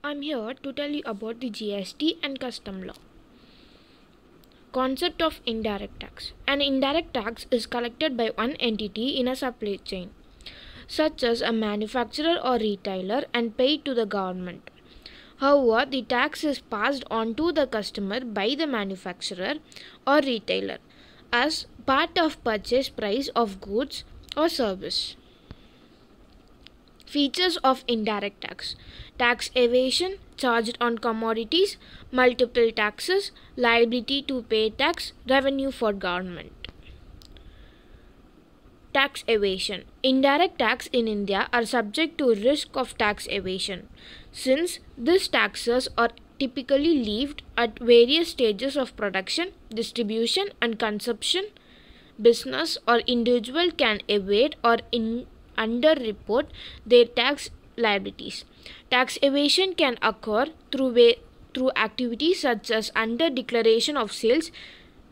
I'm here to tell you about the GST and custom law. Concept of indirect tax. An indirect tax is collected by one entity in a supply chain, such as a manufacturer or retailer, and paid to the government. However, the tax is passed on to the customer by the manufacturer or retailer as part of purchase price of goods or service. Features of indirect tax: tax evasion, charged on commodities, multiple taxes, liability to pay tax, revenue for government. Tax evasion. Indirect tax in India are subject to risk of tax evasion, since these taxes are typically levied at various stages of production, distribution, and consumption. Business or individual can evade or underreport their tax liabilities. Tax evasion can occur through activities such as under-declaration of sales,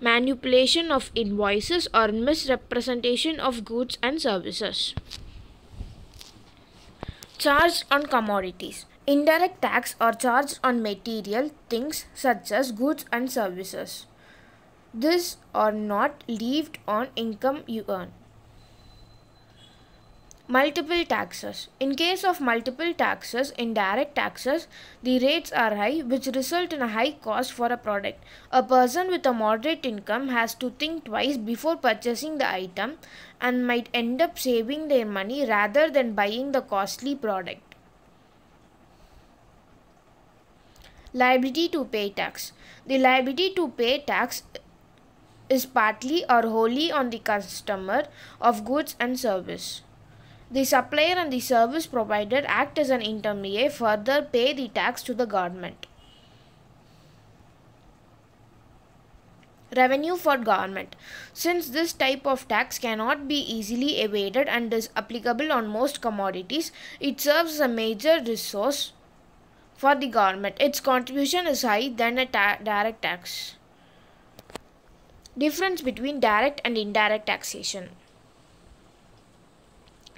manipulation of invoices, or misrepresentation of goods and services. Charged on commodities. Indirect tax are charged on material things such as goods and services. These are not levied on income you earn. Multiple taxes. In case of multiple taxes, indirect taxes, the rates are high, which result in a high cost for a product. A person with a moderate income has to think twice before purchasing the item and might end up saving their money rather than buying the costly product. Liability to pay tax. The liability to pay tax is partly or wholly on the customer of goods and service. The supplier and the service provider act as an intermediary, further pay the tax to the government. Revenue for government. Since this type of tax cannot be easily evaded and is applicable on most commodities, it serves as a major resource for the government. Its contribution is higher than a direct tax. Difference between direct and indirect taxation.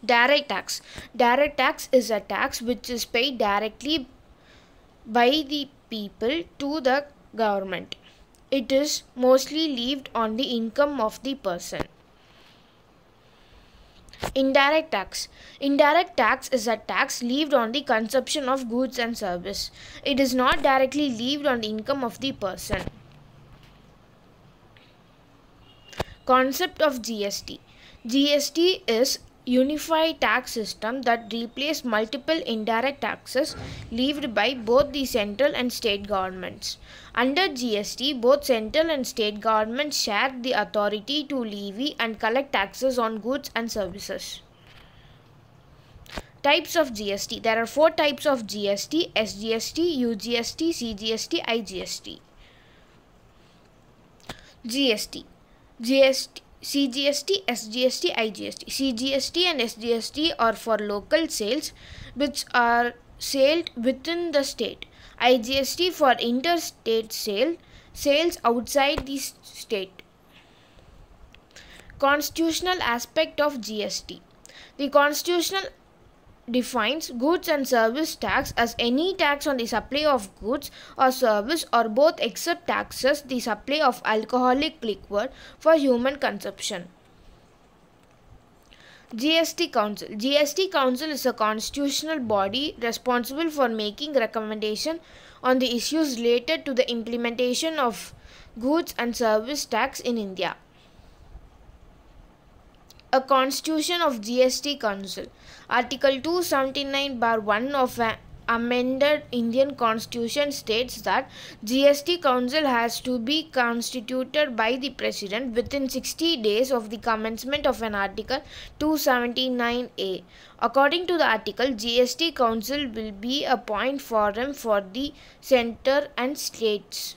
Direct tax. Direct tax is a tax which is paid directly by the people to the government. It is mostly levied on the income of the person. Indirect tax. Indirect tax is a tax levied on the consumption of goods and service. It is not directly levied on the income of the person. Concept of GST. GST is unified tax system that replaces multiple indirect taxes levied by both the central and state governments. Under GST, both central and state governments share the authority to levy and collect taxes on goods and services. Types of GST. There are 4 types of GST: SGST, UGST, CGST, IGST. GST. CGST, SGST, IGST. CGST and SGST are for local sales which are sold within the state. IGST for interstate sales outside the state. Constitutional aspect of GST. The Constitution defines goods and service tax as any tax on the supply of goods or service or both except taxes the supply of alcoholic liquor for human consumption. GST Council. GST Council is a constitutional body responsible for making recommendation on the issues related to the implementation of goods and service tax in India. A Constitution of GST Council. Article 279(1) of an amended Indian Constitution states that GST Council has to be constituted by the President within 60 days of the commencement of an Article 279A. According to the article, GST Council will be a point forum for the centre and states.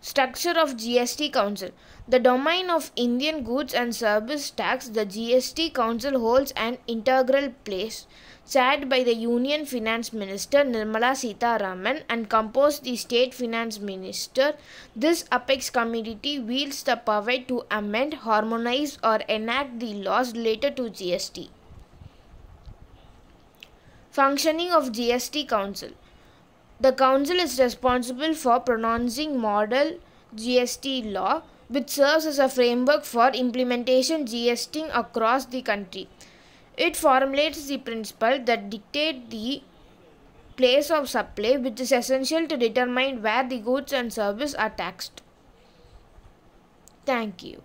Structure of GST Council. The domain of Indian goods and service tax, the GST Council holds an integral place, chaired by the Union Finance Minister Nirmala Sitharaman and composed the State Finance Minister. This apex committee wields the power to amend, harmonize or enact the laws related to GST. Functioning of GST Council. The Council is responsible for pronouncing model GST law, which serves as a framework for implementation GST across the country. It formulates the principle that dictate the place of supply, which is essential to determine where the goods and services are taxed. Thank you.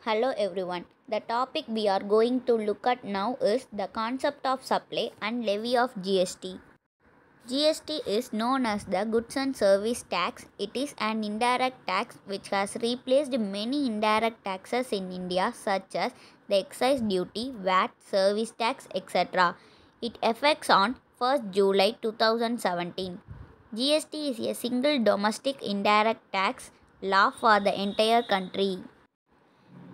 Hello everyone. The topic we are going to look at now is the concept of supply and levy of GST. GST is known as the Goods and Service Tax. It is an indirect tax which has replaced many indirect taxes in India such as the excise duty, VAT, service tax, etc. It affects on 1st July 2017. GST is a single domestic indirect tax law for the entire country.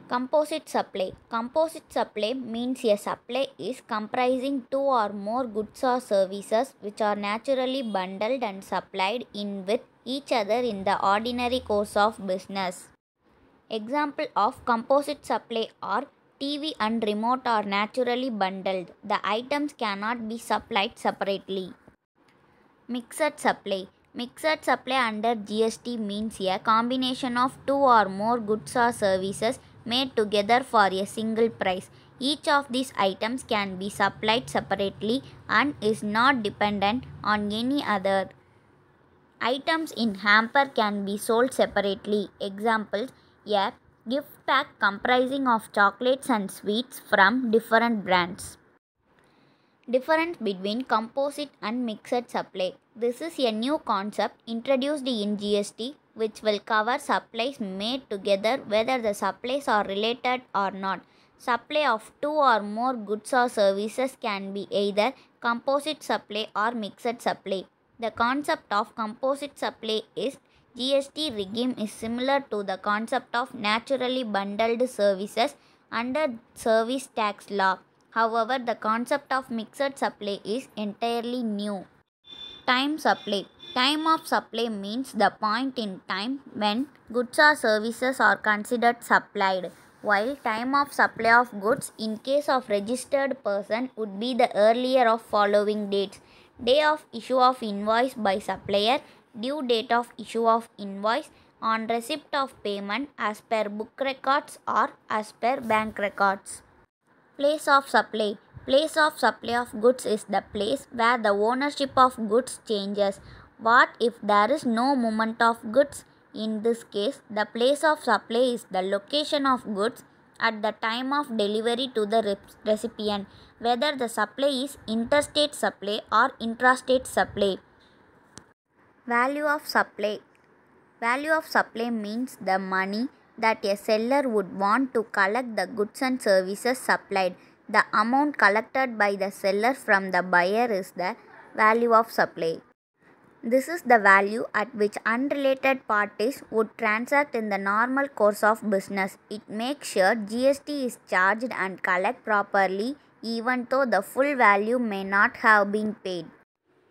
Composite supply. Composite supply means a supply is comprising two or more goods or services which are naturally bundled and supplied in with each other in the ordinary course of business. Example of composite supply are TV and remote are naturally bundled. The items cannot be supplied separately. Mixed supply. Mixed supply under GST means a combination of two or more goods or services made together for a single price. Each of these items can be supplied separately and is not dependent on any other. Items in hamper can be sold separately. Examples: a gift pack comprising of chocolates and sweets from different brands. Difference between composite and mixed supply. This is a new concept introduced in GST which will cover supplies made together whether the supplies are related or not. Supply of two or more goods or services can be either composite supply or mixed supply. The concept of composite supply is GST regime is similar to the concept of naturally bundled services under service tax law. However, the concept of mixed supply is entirely new. Time supply. Time of supply means the point in time when goods or services are considered supplied, while time of supply of goods in case of registered person would be the earlier of following dates: day of issue of invoice by supplier, due date of issue of invoice, on receipt of payment as per book records or as per bank records. Place of supply. Place of supply of goods is the place where the ownership of goods changes. What if there is no movement of goods? In this case, the place of supply is the location of goods at the time of delivery to the recipient, whether the supply is interstate supply or intrastate supply. Value of supply. Value of supply means the money that a seller would want to collect the goods and services supplied. The amount collected by the seller from the buyer is the value of supply. This is the value at which unrelated parties would transact in the normal course of business. It makes sure GST is charged and collected properly even though the full value may not have been paid.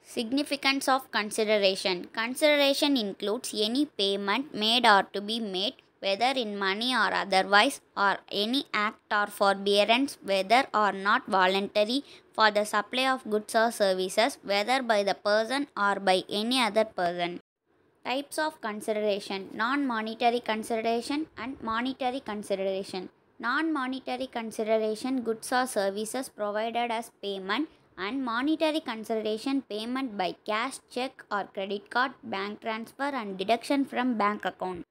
Significance of consideration. Consideration includes any payment made or to be made, whether in money or otherwise, or any act or forbearance, whether or not voluntary, for the supply of goods or services, whether by the person or by any other person. Types of consideration: non-monetary consideration and monetary consideration. Non-monetary consideration: goods or services provided as payment, and monetary consideration: payment by cash, check or credit card, bank transfer and deduction from bank account.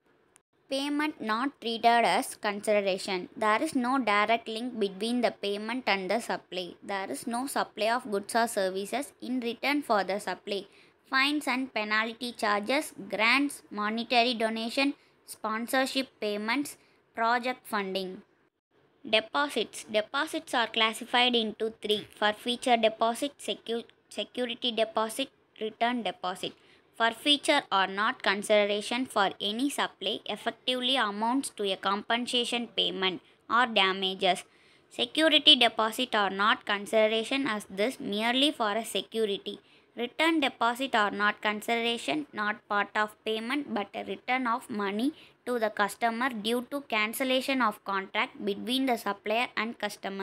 Payment not treated as consideration. There is no direct link between the payment and the supply. There is no supply of goods or services in return for the supply. Fines and penalty charges, grants, monetary donation, sponsorship payments, project funding. Deposits. Deposits are classified into three: forfeiture deposit, security deposit, return deposit. Forfeiture or not consideration for any supply effectively amounts to a compensation payment or damages. Security deposit or not consideration as this merely for a security. Return deposit or not consideration, not part of payment but a return of money to the customer due to cancellation of contract between the supplier and customer.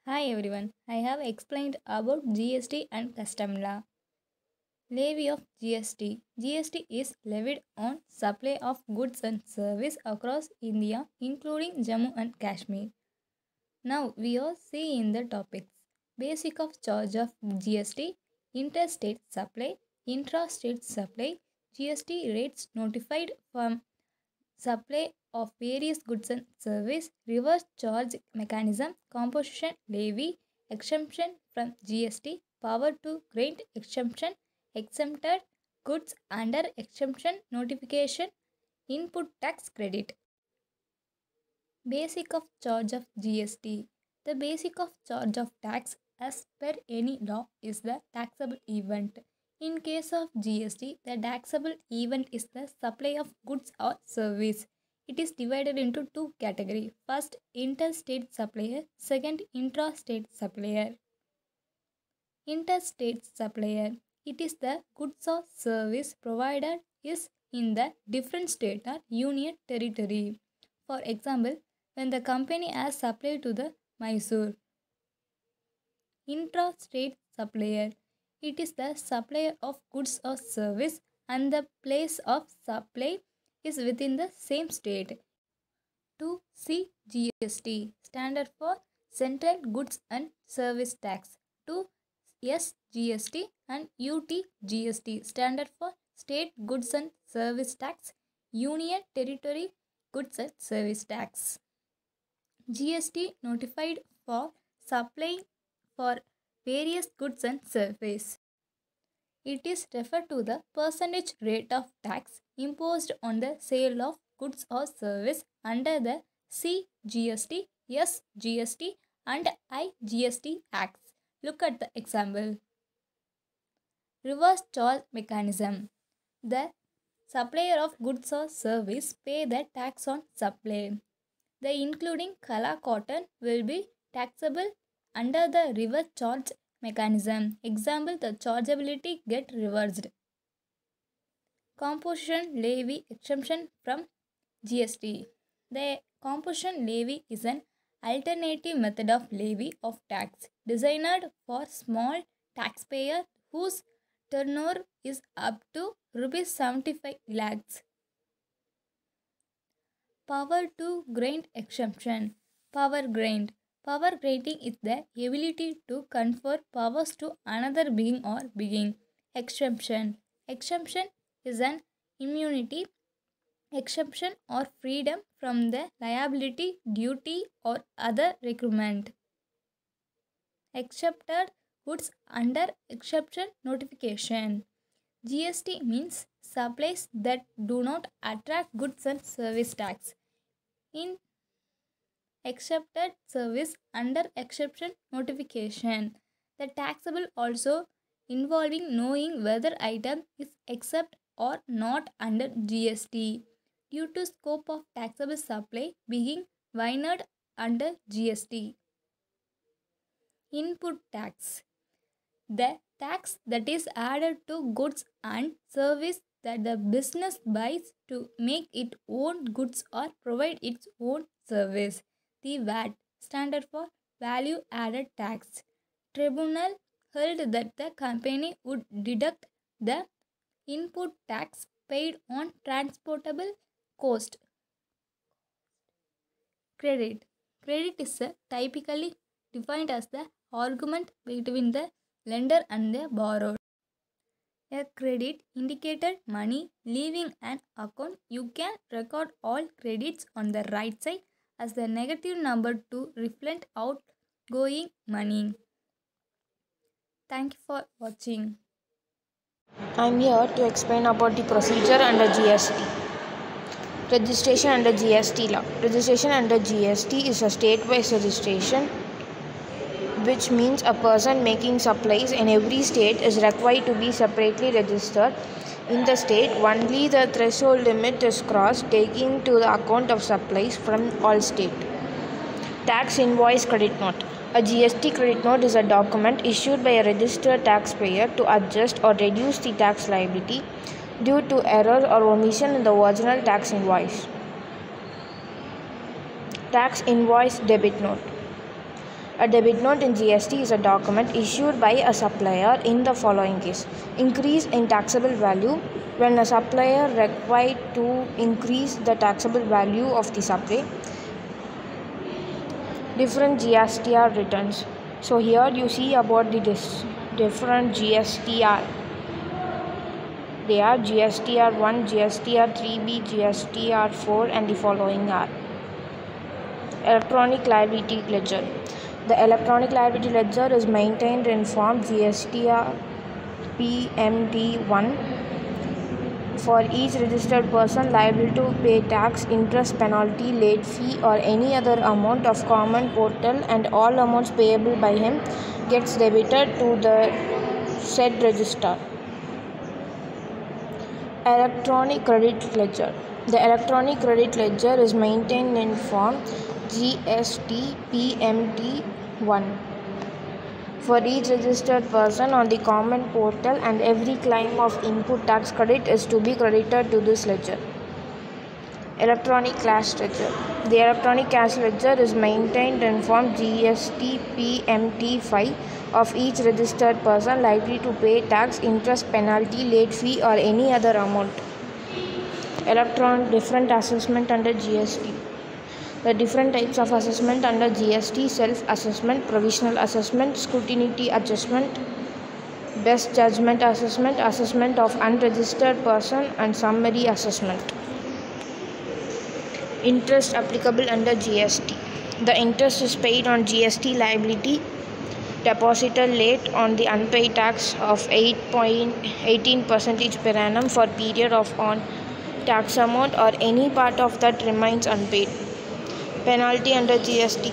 Hi everyone, I have explained about GST and custom law. Levy of GST. GST is levied on supply of goods and service across India, including Jammu and Kashmir. Now we are seeing the topics. Basic of charge of GST, interstate supply, intrastate supply, GST rates notified from supply of various goods and service, reverse charge mechanism, composition levy, exemption from GST, power to grant exemption, exempted goods under exemption notification, input tax credit. Basic of charge of GST. The basic of charge of tax as per any law is the taxable event. In case of GST, the taxable event is the supply of goods or service. It is divided into two categories. First, interstate supplier. Second, intrastate supplier. Interstate supplier. It is the goods or service provided is in the different state or union territory. For example, when the company has supply to the Mysore. Intrastate supplier. It is the supplier of goods or service and the place of supply is within the same state. 2C GST standard for Central Goods and Service Tax. 2S GST and UT GST standard for State Goods and Service Tax, Union Territory Goods and Service Tax. GST notified for supply for various goods and services. It is referred to the percentage rate of tax imposed on the sale of goods or service under the CGST, SGST and IGST Acts. Look at the example. Reverse charge mechanism. The supplier of goods or service pay the tax on supply. The including Kala cotton will be taxable under the reverse charge mechanism. Example, the chargeability get reversed. Composition levy exemption from GST. The composition levy is an alternative method of levy of tax designed for small taxpayer whose turnover is up to Rs 75 lakhs. Power to grant exemption. Power grant. Power granting is the ability to confer powers to another being or being. Exemption. Exemption is an immunity, exemption or freedom from the liability, duty or other requirement. Accepted goods under exception notification. GST means supplies that do not attract goods and service tax. In accepted service under exception notification, the taxable also involving knowing whether item is exempt or not under GST due to scope of taxable supply being widened under GST. Input tax. The tax that is added to goods and service that the business buys to make its own goods or provide its own service. The VAT standard for value added tax. Tribunal held that the company would deduct the input tax paid on transportable cost. Credit. Credit is typically defined as the argument between the lender and the borrower. A credit indicated money leaving an account. You can record all credits on the right side as the negative number to reflect outgoing money. Thank you for watching. I am here to explain about the procedure under GST. Registration under GST law. Registration under GST is a state-wise registration, which means a person making supplies in every state is required to be separately registered in the state. Only the threshold limit is crossed, taking to the account of supplies from all states. Tax invoice credit note. A GST credit note is a document issued by a registered taxpayer to adjust or reduce the tax liability due to error or omission in the original tax invoice. Tax invoice debit note. A debit note in GST is a document issued by a supplier in the following case. Increase in taxable value, when a supplier required to increase the taxable value of the supply. Different GSTR returns. So here you see about the different GSTR. They are GSTR 1, GSTR 3B, GSTR 4 and the following are. Electronic liability ledger. The electronic liability ledger is maintained in form GSTR PMT1 for each registered person liable to pay tax, interest, penalty, late fee or any other amount of common portal, and all amounts payable by him gets debited to the said register. Electronic credit ledger. The electronic credit ledger is maintained in form GST PMT1 for each registered person on the common portal, and every claim of input tax credit is to be credited to this ledger. Electronic cash ledger. The electronic cash ledger is maintained in form GST PMT5 of each registered person likely to pay tax, interest, penalty, late fee or any other amount. Different assessment under GST. The different types of assessment under GST: self-assessment, provisional assessment, scrutiny adjustment, best judgment assessment, assessment of unregistered person and summary assessment. Interest applicable under GST. The interest is paid on GST liability deposited late on the unpaid tax of 18% per annum for period of on tax amount or any part of that remains unpaid. Penalty under GST.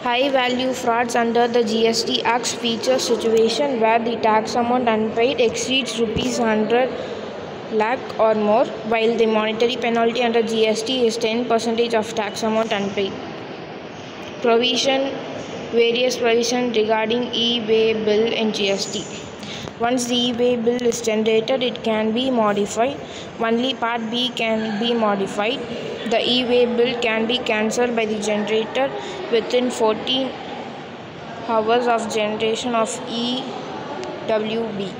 High value frauds under the GST Act feature situation where the tax amount unpaid exceeds Rs 100 lakh or more, while the monetary penalty under GST is 10% of tax amount unpaid. Various provisions regarding e-way bill in GST. Once the e-way bill is generated, it can be modified. Only Part B can be modified. The e-way bill can be cancelled by the generator within 14 hours of generation of EWB.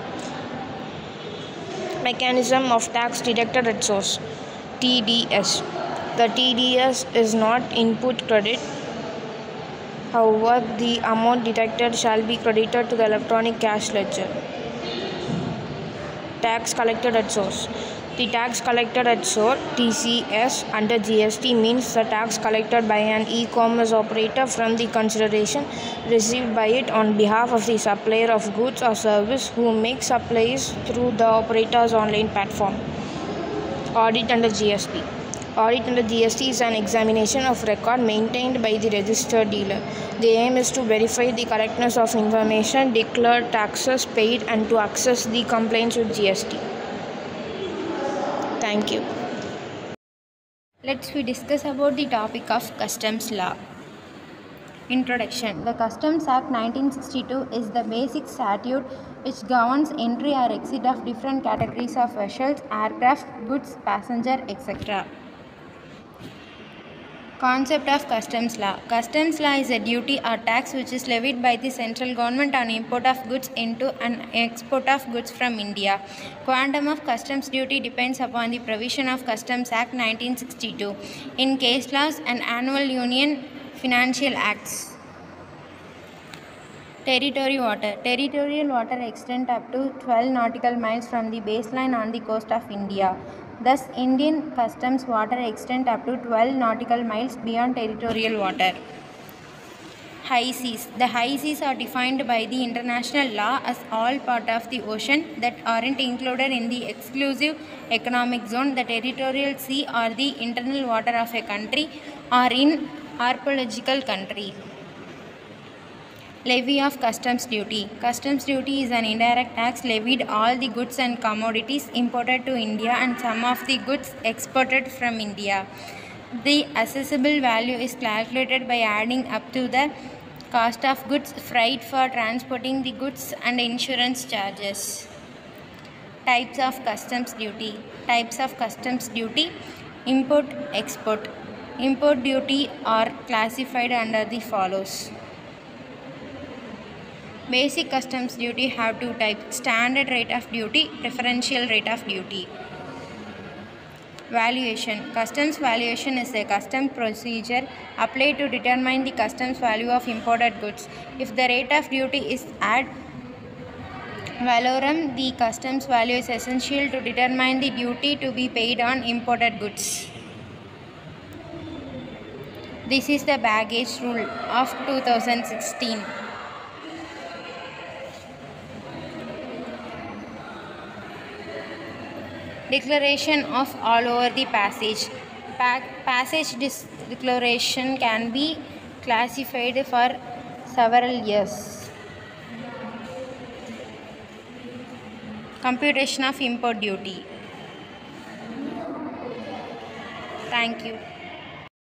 Mechanism of tax deducted at source, TDS. The TDS is not input credit. However, the amount deducted shall be credited to the electronic cash ledger. Tax collected at source. The tax collected at source, TCS, under GST means the tax collected by an e-commerce operator from the consideration received by it on behalf of the supplier of goods or service who makes supplies through the operator's online platform. Audit under GST. Audit under GST is an examination of record maintained by the registered dealer. The aim is to verify the correctness of information, declared taxes paid, and to access the compliance with GST. Thank you. Let's discuss about the topic of customs law. Introduction. The Customs Act 1962 is the basic statute which governs entry or exit of different categories of vessels, aircraft, goods, passenger, etc. Concept of customs law. Customs law is a duty or tax which is levied by the central government on import of goods into and export of goods from India. Quantum of customs duty depends upon the provision of Customs Act 1962 in case laws and annual union financial acts. Territorial water. Territorial water extend up to 12 nautical miles from the baseline on the coast of India. Thus, Indian customs water extend up to 12 nautical miles beyond territorial water. High seas. The high seas are defined by the international law as all part of the ocean that aren't included in the exclusive economic zone, the territorial sea or the internal water of a country or in archaeological country. Levy of customs duty. Customs duty is an indirect tax levied all the goods and commodities imported to India and some of the goods exported from India. The assessable value is calculated by adding up to the cost of goods, freight for transporting the goods and insurance charges. Types of customs duty. Types of customs duty. Import, export. Import duty are classified under the follows. Basic customs duty have two types: standard rate of duty, preferential rate of duty. Valuation. Customs valuation is a custom procedure applied to determine the customs value of imported goods. If the rate of duty is ad valorem, the customs value is essential to determine the duty to be paid on imported goods. This is the baggage rule of 2016. Declaration of all over the passage. Passage declaration can be classified for several years. Computation of import duty. Thank you.